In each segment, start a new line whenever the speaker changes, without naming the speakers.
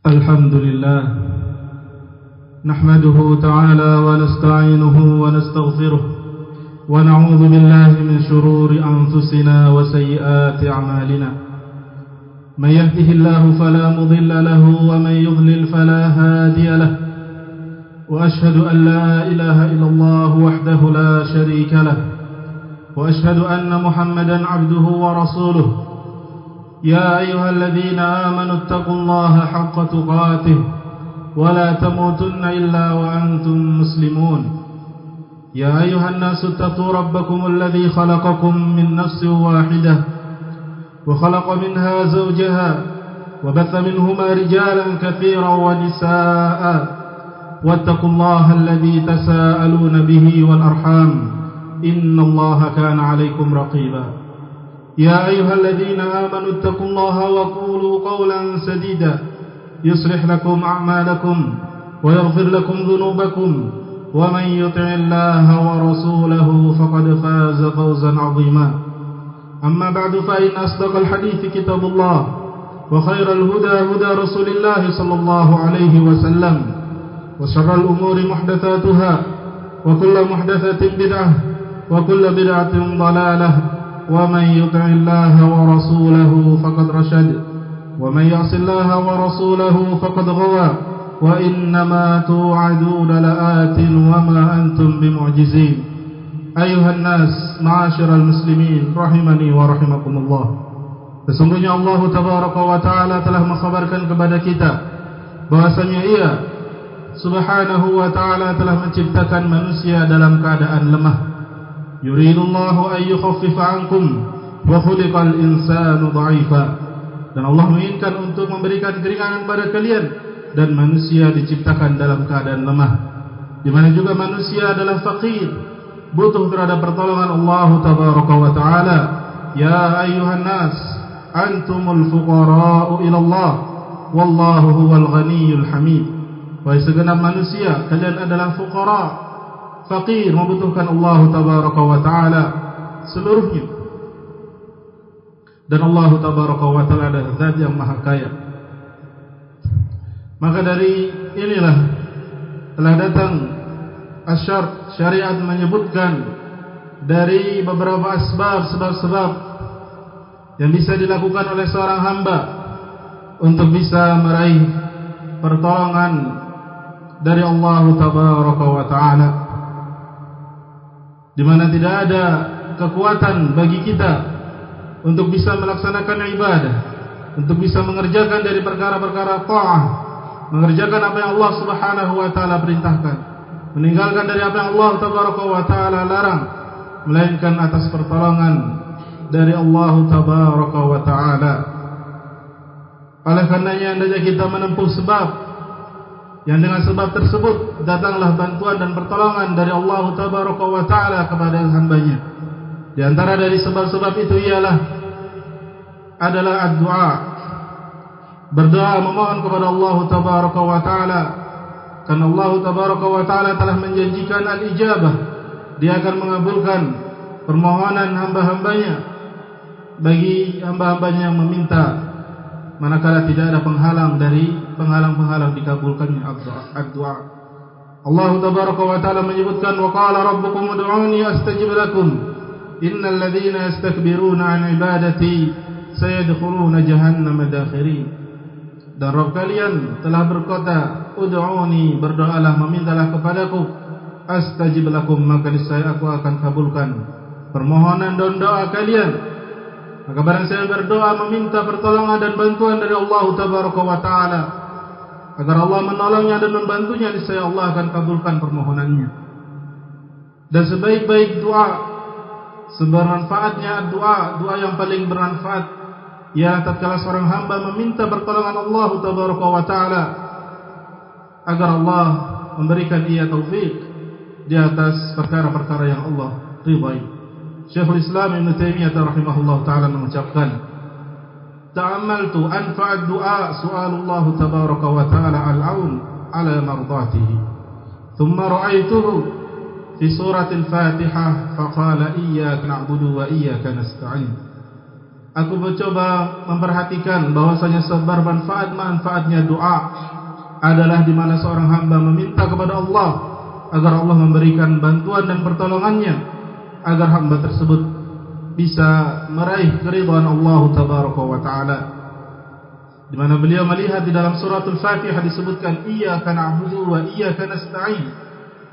الحمد لله نحمده تعالى ونستعينه ونستغفره ونعوذ بالله من شرور أنفسنا وسيئات أعمالنا من يهده الله فلا مضل له ومن يضلل فلا هادي له وأشهد أن لا إله إلا الله وحده لا شريك له وأشهد أن محمدا عبده ورسوله يا أيها الذين آمنوا اتقوا الله حق تقاته ولا تموتن إلا وأنتم مسلمون يا أيها الناس اتقوا ربكم الذي خلقكم من نفس واحدة وخلق منها زوجها وبث منهما رجالا كثيرا ونساء واتقوا الله الذي تساءلون به والأرحام إن الله كان عليكم رقيبا يا أيها الذين آمنوا اتقوا الله وقولوا قولا سديدا يصلح لكم أعمالكم ويغفر لكم ذنوبكم ومن يطع الله ورسوله فقد فاز فوزا عظيما أما بعد فإن أصدق الحديث كتاب الله وخير الهدى هدى رسول الله صلى الله عليه وسلم وشر الأمور محدثاتها وكل محدثة بدعة وكل بدعة ضلالة ومن يطع الله ورسوله فقد رشد ومن يعص الله ورسوله فقد غوى وإنما توعدون لآت وما أنتم بمعجزين أيها الناس معاشر المسلمين rahimani wa rahimakumullah. Sesungguhnya Allah Tabaraka wa Ta'ala telah mengkhabarkan kepada kita bahwasanya Ia Subhanahu wa Ta'ala telah menciptakan manusia dalam keadaan lemah. Yuridullahu an yukhaffifa ankum wa khuliqal insanu dha'ifa. Dan Allah menginginkan untuk memberikan keringanan pada kalian, dan manusia diciptakan dalam keadaan lemah, di mana juga manusia adalah fakir, butuh terhadap pertolongan Allah Tabaraka wa Ta'ala. Ya ayyuhan nas antumul fuqara'u ila Allah wallahu huwal ghaniyyul hamid. Wahai segenap manusia, kalian adalah fuqara, fakir, membutuhkan Allah Tabaraka wa Ta'ala seluruhnya. Dan Allah Tabaraka wa Ta'ala adalah zat yang maha kaya. Maka dari inilah telah datang syariat menyebutkan dari beberapa sebab-sebab yang bisa dilakukan oleh seorang hamba untuk bisa meraih pertolongan dari Allah Tabaraka wa Ta'ala, di mana tidak ada kekuatan bagi kita untuk bisa melaksanakan ibadah, untuk bisa mengerjakan dari perkara-perkara ta'ah, mengerjakan apa yang Allah Subhanahu wa Ta'ala perintahkan, meninggalkan dari apa yang Allah Tabaraka wa Ta'ala larang, melainkan atas pertolongan dari Allah Tabaraka wa Ta'ala. Oleh karenanya hendaknya kita menempuh sebab yang dengan sebab tersebut datanglah bantuan dan pertolongan dari Allah Tabaraka wa Ta'ala kepada hambanya. Di antara dari sebab-sebab itu adalah ad-du'a, berdoa memohon kepada Allah Tabaraka wa Ta'ala. Karena Allah Tabaraka wa Ta'ala telah menjanjikan al-ijabah, Dia akan mengabulkan permohonan hamba-hambanya bagi hamba-hambanya yang meminta, manakala tidak ada penghalang dikabulkannya ad-du'a. Allah Tabaraka wa Ta'ala menyebutkan, wa qala rabbukum ud'uni astajib lakum innal ladzina yastakbiruna an ibadati sayadkhuluna jahannama dakhirin. Dan Rabb kalian telah berkata, ud'uni, berdoalah, memintalah kepadaku, astajib lakum, maka niscaya aku akan kabulkan permohonan dan doa kalian. Maka barang saya berdoa meminta pertolongan dan bantuan dari Allah Tabaraka wa Ta'ala agar Allah menolongnya dan membantunya, niscaya Allah akan kabulkan permohonannya. Dan sebaik-baik doa, sebermanfaatnya doa yang paling bermanfaat ialah tatkala seorang hamba meminta pertolongan Allah Tabaraka wa Ta'ala agar Allah memberikan ia taufik di atas perkara-perkara yang Allah ridhai. Syekhul Islam Ibn Taimiyah rahimahullah ta'ala mengucapkan, ta'ammaltu anfa'ad du'a su'alullah Tabaraka wa Ta'ala al-aun ala mardatihi thumma ra'aituhu fi suratil Fatihah faqala iyyaka na'budu wa iyyaka nasta'in. aku mencoba memperhatikan bahwasanya sebar manfaatnya doa adalah di mana seorang hamba meminta kepada Allah agar Allah memberikan bantuan dan pertolongannya agar hamba tersebut bisa meraih keridhaan Allah tabaraka wa taala. Di mana beliau melihat di dalam suratul Fatihah disebutkan iyyaka na'budu wa iyyaka nasta'in.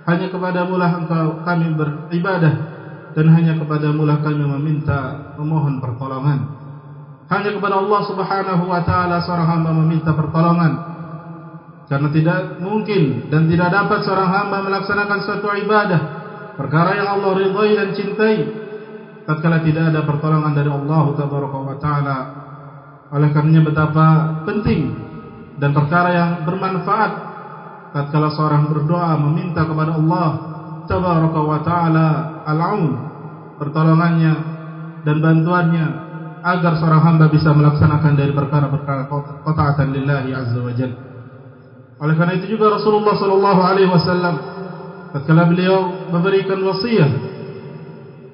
Hanya kepadamu lah engkau kami beribadah dan hanya kepadamu lah kami memohon pertolongan. Hanya kepada Allah Subhanahu wa taala seorang hamba meminta pertolongan. Karena tidak mungkin dan tidak dapat seorang hamba melaksanakan suatu ibadah, perkara yang Allah ridhai dan cintai, tatkala tidak ada pertolongan dari Allah tabaraka wa taala. Oleh karenanya betapa penting dan perkara yang bermanfaat tatkala seorang berdoa meminta kepada Allah tabaraka wa taala al-aun, pertolongannya dan bantuannya agar seorang hamba bisa melaksanakan dari perkara-perkara taatan lillahi azza wa jalla. Oleh karena itu juga Rasulullah sallallahu alaihi wasallam tatkala beliau memberikan wasiat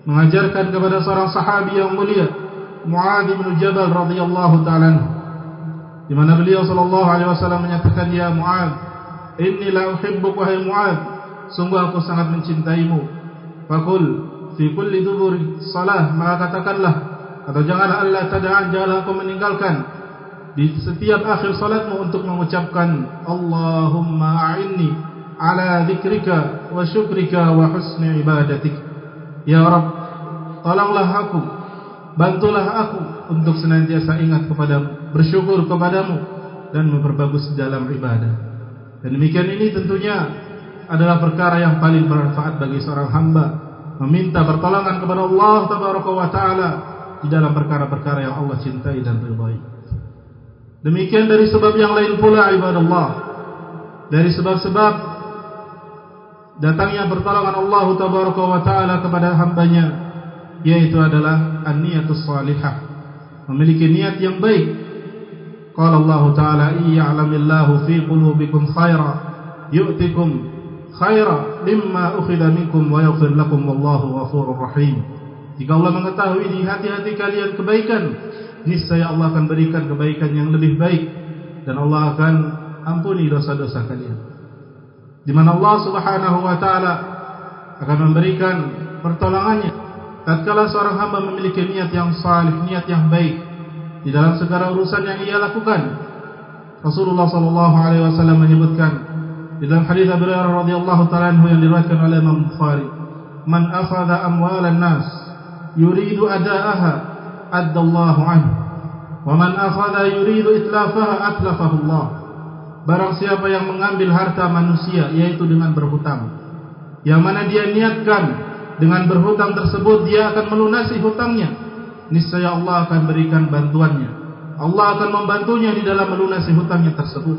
mengajarkan kepada seorang sahabi yang mulia Mu'adz bin Jabal radhiyallahu ta'ala anhu, di mana beliau sallallahu alaihi wasallam menyatakan, ya Mu'adz, inni la uhibbuka wahai Mu'adz, sungguh aku sangat mencintaimu. Faqul fi kulli duburi salah, maka katakanlah atau janganlah Allah tada'an, janganlah engkau meninggalkan di setiap akhir salatmu untuk mengucapkan Allahumma a'inni ala dzikrika wa syukrika wa husni ibadatik. Ya Rabb, tolonglah aku, bantulah aku untuk senantiasa ingat kepadamu, bersyukur kepadamu dan memperbagus dalam ibadah. Dan demikian ini tentunya adalah perkara yang paling bermanfaat bagi seorang hamba, meminta pertolongan kepada Allah tabaraka wa taala di dalam perkara-perkara yang Allah cintai dan ridhai. Demikian dari sebab yang lain pula ibadallah, dari sebab-sebab datangnya pertolongan Allah tabaraka wa taala kepada hambanya, yaitu adalah an-niyatus salihah, memiliki niat yang baik. Qala Allah taala iya'lamillahu fi qulubikum khaira yu'tikum khaira mimma ukhidha minkum wa yaghfir lakum wallahu ghafurur rahim. Jika Allah mengetahui di hati-hati kalian kebaikan, niscaya Allah akan berikan kebaikan yang lebih baik dan Allah akan ampuni dosa-dosa kalian. Di mana Allah Subhanahu wa taala akan memberikan pertolongannya tatkala seorang hamba memiliki niat yang salih, niat yang baik di dalam segala urusan yang ia lakukan. Rasulullah sallallahu alaihi wasallam menyebutkan di dalam hadis Abu Hurairah radhiyallahu ta'ala anhu yang diriwayatkan oleh Imam Bukhari, "Man akhadha amwalan nas yuridu ada'aha addallahu anhu, wa man akhadha yuridu itlafaha atlafahu Allah." Barang siapa yang mengambil harta manusia yaitu dengan berhutang, yang mana dia niatkan dengan berhutang tersebut dia akan melunasi hutangnya, niscaya Allah akan berikan bantuannya. Allah akan membantunya di dalam melunasi hutangnya tersebut.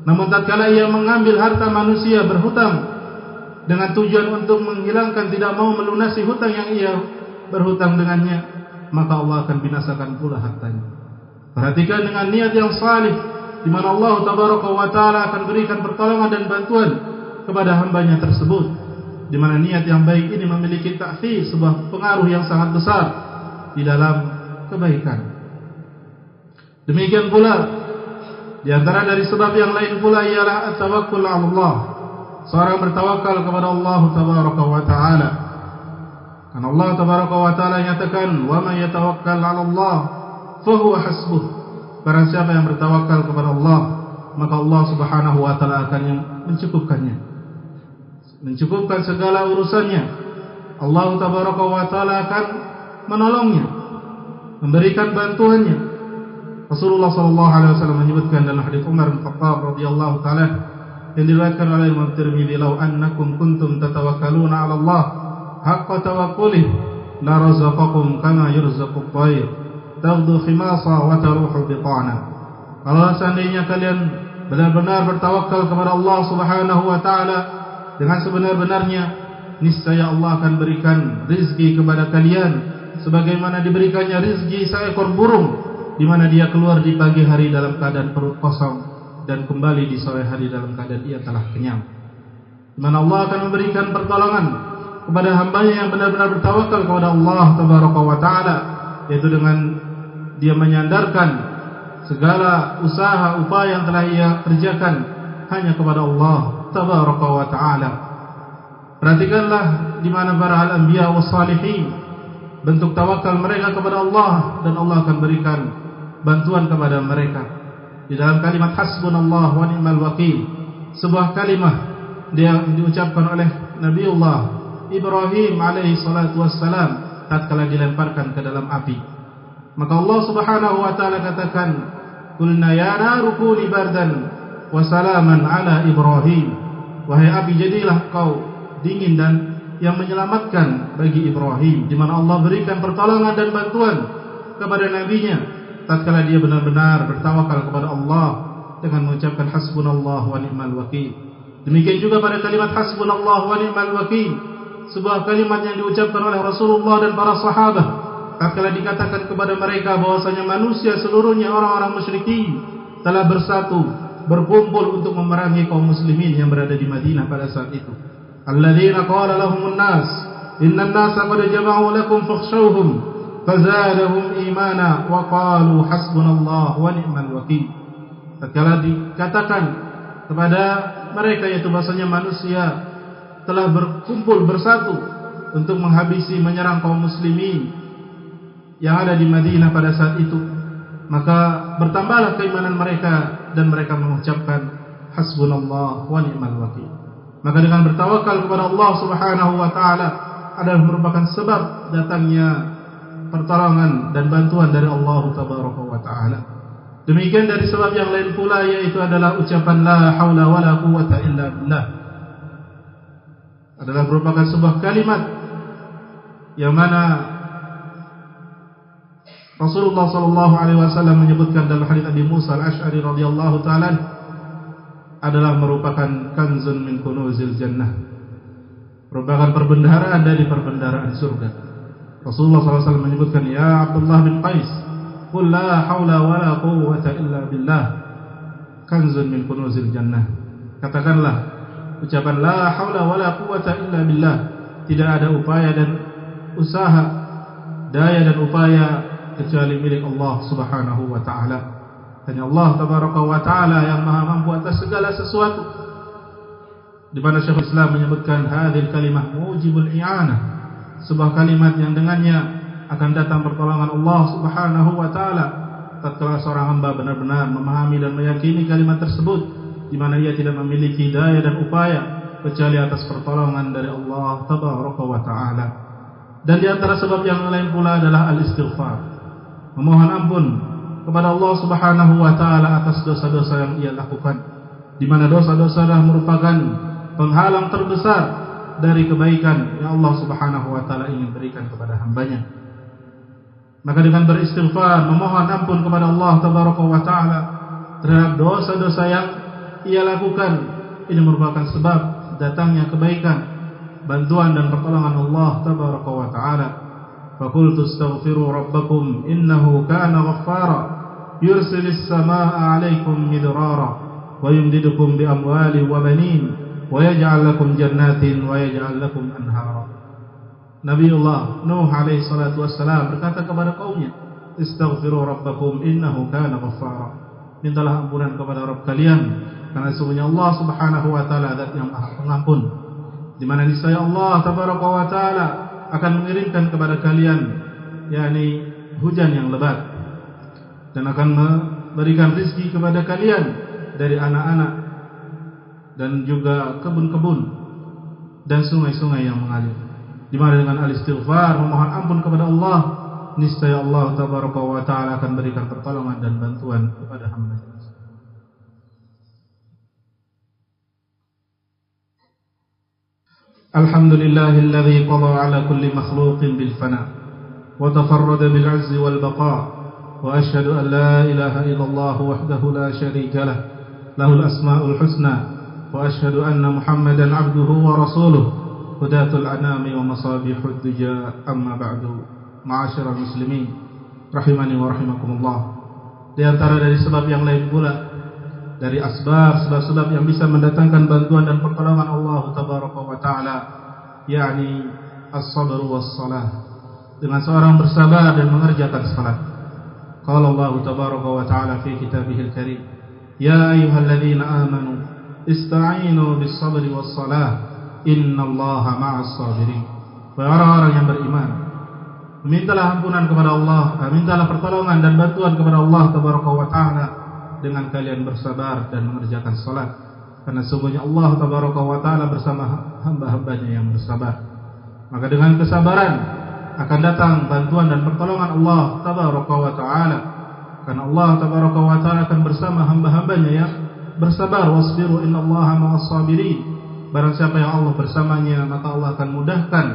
Namun tatkala ia mengambil harta manusia berhutang dengan tujuan untuk menghilangkan, tidak mau melunasi hutang yang ia berhutang dengannya, maka Allah akan binasakan pula hartanya. Perhatikan dengan niat yang salih, di mana Allah tabaraka wa taala akan berikan pertolongan dan bantuan kepada hambanya tersebut. Di mana niat yang baik ini memiliki ta'thir, sebuah pengaruh yang sangat besar di dalam kebaikan. Demikian pula di antara dari sebab yang lain pula ialah at-tawakkul 'ala Allah. Seorang bertawakal kepada Allah tabaraka wa taala. Karena Allah tabaraka wa taala nyatakan, "Wa may yatawakkal 'ala Allah fa huwa hasbuh." Barang siapa yang bertawakal kepada Allah, maka Allah Subhanahu wa taala akan mencukupkannya, mencukupkan segala urusannya. Allah tabaraka wa taala akan menolongnya, memberikan bantuannya. Rasulullah sallallahu alaihi wasallam menyebutkan dalam hadis Umar bin Khattab radhiyallahu taala yang diriwayatkan oleh Imam Tirmidzi, "Lau annakum kuntum tatawakkaluna 'ala Allah haqqa tawakkulih la razaqakum kama yurzaqu at-tayr taghdu khimasa wa taruhu bitana." Kalau seandainya kalian benar-benar bertawakal kepada Allah Subhanahu wa taala dengan sebenar-benarnya, niscaya Allah akan berikan rizki kepada kalian sebagaimana diberikannya rizki seekor burung, di mana dia keluar di pagi hari dalam keadaan perut kosong dan kembali di sore hari dalam keadaan ia telah kenyang. Di mana Allah akan memberikan pertolongan kepada hambanya yang benar-benar bertawakal kepada Allah tabaraka wa taala, yaitu dengan dia menyandarkan segala usaha upaya yang telah ia kerjakan hanya kepada Allah tabaraka wa taala. Perhatikanlah di mana para al-anbiya was salihin bentuk tawakal mereka kepada Allah, dan Allah akan berikan bantuan kepada mereka. Di dalam kalimat hasbunallah wa ni'mal wakil, sebuah kalimat yang diucapkan oleh Nabiullah Ibrahim alaihi salatu wassalam tatkala dilemparkan ke dalam api. Maka Allah Subhanahu wa taala katakan, "Qulna ya naru kuni bardan wa salaman ala Ibrahim." Wahai api, jadilah kau dingin dan yang menyelamatkan bagi Ibrahim, di mana Allah berikan pertolongan dan bantuan kepada nabinya tatkala dia benar-benar bertawakal kepada Allah dengan mengucapkan hasbunallah wa ni'mal wakil. Demikian juga pada kalimat hasbunallah wa ni'mal wakil, sebuah kalimat yang diucapkan oleh Rasulullah dan para sahabat tatkala dikatakan kepada mereka bahwasanya manusia seluruhnya, orang-orang musyrikin, telah bersatu berkumpul untuk memerangi kaum muslimin yang berada di Madinah pada saat itu. Alladzina qala lahumun nas innan nasa qad jama'u lakum fakhshawhum fazadahum imana wa qalu hasbunallah wa ni'mal wakil. Tatkala dikatakan kepada mereka, yaitu bahasanya manusia telah berkumpul bersatu untuk menghabisi, menyerang kaum muslimin yang ada di Madinah pada saat itu, maka bertambahlah keimanan mereka dan mereka mengucapkan hasbunallah wa ni'mal wakil. Maka dengan bertawakal kepada Allah Subhanahu wa taala adalah merupakan sebab datangnya pertolongan dan bantuan dari Allah tabaraka wa taala. Demikian dari sebab yang lain pula, yaitu adalah ucapan la haula wala quwwata illa billah, adalah merupakan sebuah kalimat yang mana Rasulullah sallallahu alaihi wasallam menyebutkan dalam hadis Abi Musa al-Asy'ari radhiyallahu taala adalah merupakan kanzun min kunuzil jannah, merupakan perbendaharaan dari perbendaharaan surga. Rasulullah SAW menyebutkan, ya Abdullah bin Qais, qul la haula wala quwwata illa billah, kanzun min kunuzil jannah. Katakanlah ucapan la haula wala quwwata illa billah, tidak ada upaya dan usaha, daya dan upaya kecuali milik Allah Subhanahu wa taala. Hanya Allah tabaraka wa taala yang maha mampu atas segala sesuatu. Di mana Syekhul Islam menyebutkan hadhil kalimah mujibul i'anah, sebuah kalimat yang dengannya akan datang pertolongan Allah Subhanahu wa taala tatkala seorang hamba benar-benar memahami dan meyakini kalimat tersebut, di mana ia tidak memiliki daya dan upaya kecuali atas pertolongan dari Allah tabaraka wa taala. Dan di antara sebab yang lain pula adalah al-istighfar, memohon ampun kepada Allah Subhanahu wa taala atas dosa-dosa yang ia lakukan, di mana dosa-dosa adalah merupakan penghalang terbesar dari kebaikan yang Allah Subhanahu wa taala ingin berikan kepada hambanya. Maka dengan beristighfar, memohon ampun kepada Allah tabaraka wa taala terhadap dosa-dosa yang ia lakukan, ini merupakan sebab datangnya kebaikan, bantuan dan pertolongan Allah tabaraka wa taala. فَقُلْتُ اسْتَغْفِرُوا رَبَّكُمْ إِنَّهُ كَانَ غَفَّارًا يُرْسِلِ السَّمَاءَ عَلَيْكُمْ مِدْرَارًا وَيُمْدِدْكُمْ بِأَمْوَالٍ وَبَنِينَ وَيَجْعَلْ لَكُمْ جَنَّاتٍ وَيَجْعَلْ لَكُمْ أَنْهَارًا. Nabiullah Nuh alaihi salatu wassalam berkata kepada kaumnya, istaghfiru rabbakum innahu kana ghaffara, mintalah ampunan kepada Rabb kalian, karena sesungguhnya Allah Subhanahu wa taala zat yang maha pengampun, di mana niscaya Allah tabaraka wa taala akan mengirimkan kepada kalian yakni hujan yang lebat, dan akan memberikan rezeki kepada kalian dari anak-anak dan juga kebun-kebun dan sungai-sungai yang mengalir. Di mana dengan al-istighfar, memohon ampun kepada Allah, niscaya Allah tabaraka wa taala akan berikan pertolongan dan bantuan kepada hamba-Nya. Alhamdulillahilladzi qada ala kulli makhluqin bil fana wa tafarrada bil 'azzi wal baqa, wa asyhadu an la ilaha illallah wahdahu la syarika lah, lahul asmaul husna, wa asyhadu anna Muhammadan 'abduhu wa rasuluh, hudatul anami wa masabihud duja, amma ba'du. Ma'asyiral muslimin rahimani wa rahimakumullah. Di antara dari sebab yang lain pula, dari sebab-sebab yang bisa mendatangkan bantuan dan pertolongan Allah tabaraka wa taala, yakni as-sabr was salah, dengan seorang bersabar dan mengerjakan salat. Qala Allah tabaraka wa ta'ala fi kitabihil karim, ya ayyuhalladzina amanu ista'inu bis sabri was salah innallaha ma'as sabirin. Wahai orang-orang yang beriman, mintalah ampunan kepada Allah, mintalah pertolongan dan bantuan kepada Allah tabaraka wa ta'ala dengan kalian bersabar dan mengerjakan salat, karena sungguhnya Allah tabaraka wa ta'ala bersama hamba-hambanya yang bersabar. Maka dengan kesabaran akan datang bantuan dan pertolongan Allah tabaraka wa ta'ala, karena Allah tabaraka wa ta'ala akan bersama hamba-hambanya yang bersabar. Wasbiru innallaha ma'as sabirin. Barang siapa yang Allah bersamanya, maka Allah akan mudahkan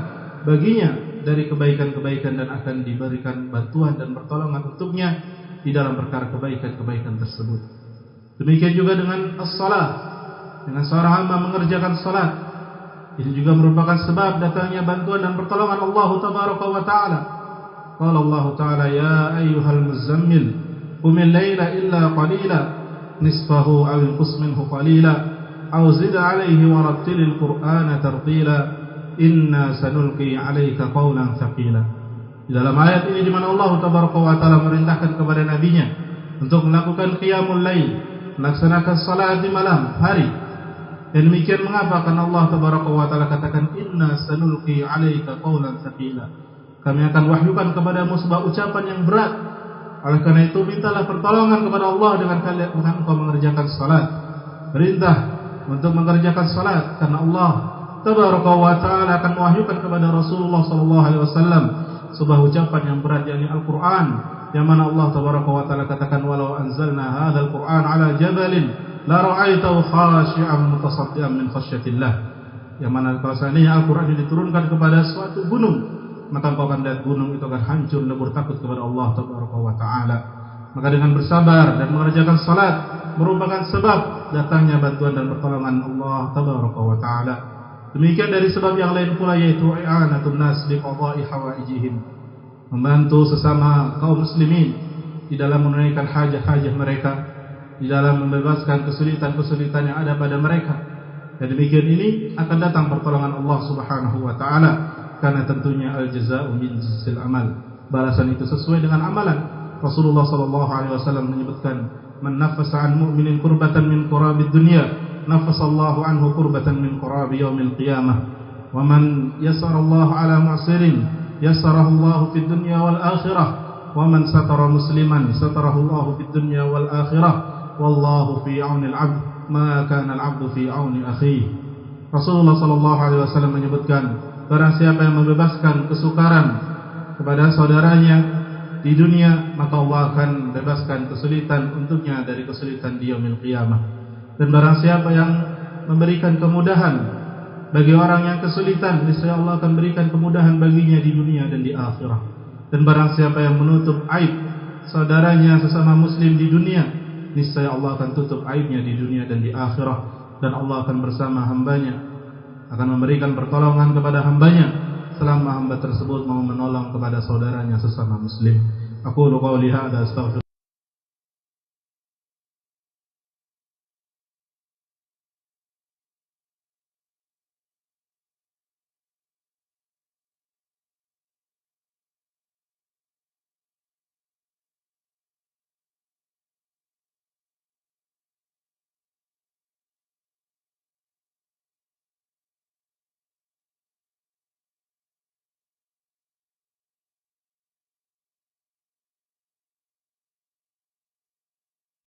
baginya dari kebaikan-kebaikan dan akan diberikan bantuan dan pertolongan untuknya di dalam perkara kebaikan-kebaikan tersebut. Demikian juga dengan as-salat, dengan seorang hamba mengerjakan salat, ini juga merupakan sebab datangnya bantuan dan pertolongan Allah tabaraka wa ta'ala. Qala Allah ta'ala, ya ayyuhal muzammil qumil laila illa qalila nisfahu aw inqus minhu qalila aw zid alayhi wa rattilil qur'ana tartila inna sanulqi 'alaika qawlan thaqila. Di dalam ayat ini di mana Allah tabaraka wa ta'ala merintahkan kepada nabinya untuk melakukan qiyamul lail, melaksanakan salat di malam hari. Dan demikian mengapa? Karena Allah tabaraka wa ta'ala katakan inna sanulqi 'alaika qawlan thaqila. Kami akan wahyukan kepadamu sebuah ucapan yang berat. Oleh karena itu mintalah pertolongan kepada Allah dengan engkau mengerjakan salat. Perintah untuk mengerjakan salat karena Allah tabaraka wa ta'ala akan mewahyukan kepada Rasulullah sallallahu alaihi wasallam sebuah ucapan yang berat, yakni Al-Qur'an, yang mana Allah tabaraka wa ta'ala katakan walau anzalna hadzal Qur'an 'ala jabalin la ra'aitahu khashi'an mutasaddian min khasyatillah. Yang mana kalau seandainya Al-Qur'an diturunkan kepada suatu gunung, maka engkau akan lihat gunung itu akan hancur lebur takut kepada Allah tabaraka wa ta'ala. Maka dengan bersabar dan mengerjakan salat merupakan sebab datangnya bantuan dan pertolongan Allah tabaraka wa ta'ala. Demikian dari sebab yang lain pula, yaitu i'anatun nas bi qada'i hawaijihim, membantu sesama kaum muslimin di dalam menunaikan hajat-hajat mereka, di dalam membebaskan kesulitan-kesulitan yang ada pada mereka. Dan demikian ini akan datang pertolongan Allah subhanahu wa ta'ala, karena tentunya al-jaza'u min jinsil amal, balasan itu sesuai dengan amalan. Rasulullah sallallahu alaihi wasallam menyebutkan, man nafasa an mu'minin kurbatan min qurabid dunya nafasallahu anhu kurbatan min qurabi yaumil qiyamah, wa man yassarallahu ala mu'sirin yassarahullahu fid dunya wal akhirah, wa man satara musliman satarahullahu fid dunya wal akhirah, wallahu fi aunil 'abd ma kana al-'abdu fi auni akhihi. Rasulullah sallallahu alaihi wasallam menyebutkan, barang siapa yang membebaskan kesukaran kepada saudaranya di dunia, maka Allah akan bebaskan kesulitan untuknya dari kesulitan di yaumil qiyamah. Dan barang siapa yang memberikan kemudahan bagi orang yang kesulitan, niscaya Allah akan berikan kemudahan baginya di dunia dan di akhirat. Dan barang siapa yang menutup aib saudaranya sesama muslim di dunia, niscaya Allah akan tutup aibnya di dunia dan di akhirat. Dan Allah akan bersama hambanya, akan memberikan pertolongan kepada hambanya selama hamba tersebut mau menolong kepada saudaranya sesama muslim. Aku qawli hadza astaghfir